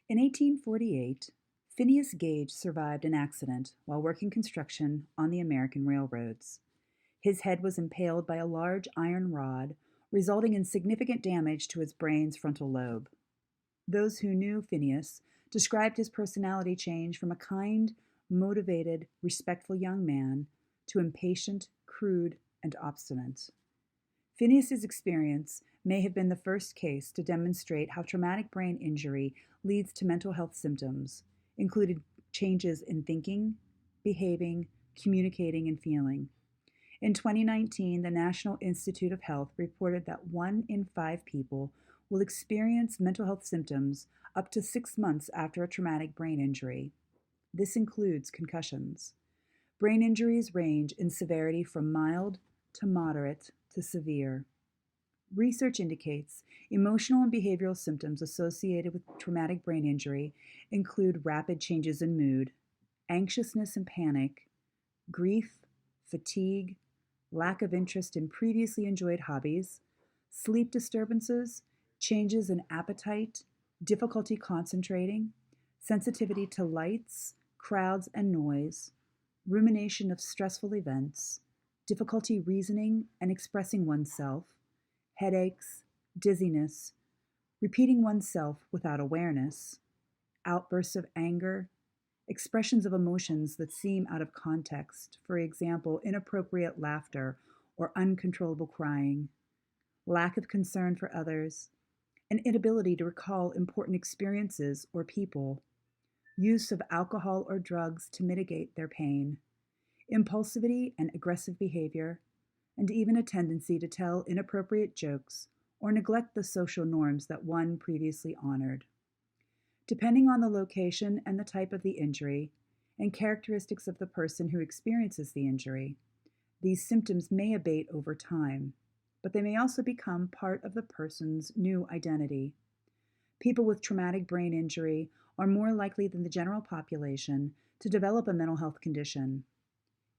In 1848, Phineas Gage survived an accident while working construction on the American railroads. His head was impaled by a large iron rod, resulting in significant damage to his brain's frontal lobe. Those who knew Phineas described his personality change from a kind, motivated, respectful young man to impatient, crude, and obstinate. Phineas's experience may have been the first case to demonstrate how traumatic brain injury leads to mental health symptoms, including changes in thinking, behaving, communicating, and feeling. In 2019, the National Institute of Health reported that 1 in 5 people will experience mental health symptoms up to 6 months after a traumatic brain injury. This includes concussions. Brain injuries range in severity from mild to moderate to severe. Research indicates emotional and behavioral symptoms associated with traumatic brain injury include rapid changes in mood, anxiousness and panic, grief, fatigue, lack of interest in previously enjoyed hobbies, sleep disturbances, changes in appetite, difficulty concentrating, sensitivity to lights, crowds, and noise, rumination of stressful events, difficulty reasoning and expressing oneself, headaches, dizziness, repeating oneself without awareness, outbursts of anger, expressions of emotions that seem out of context, for example, inappropriate laughter or uncontrollable crying, lack of concern for others, an inability to recall important experiences or people, use of alcohol or drugs to mitigate their pain, impulsivity and aggressive behavior, and even a tendency to tell inappropriate jokes or neglect the social norms that one previously honored. Depending on the location and the type of the injury, and characteristics of the person who experiences the injury, these symptoms may abate over time, but they may also become part of the person's new identity. People with traumatic brain injury are more likely than the general population to develop a mental health condition.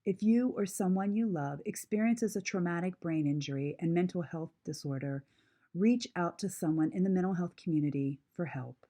If you or someone you love experiences a traumatic brain injury and mental health disorder, reach out to someone in the mental health community for help.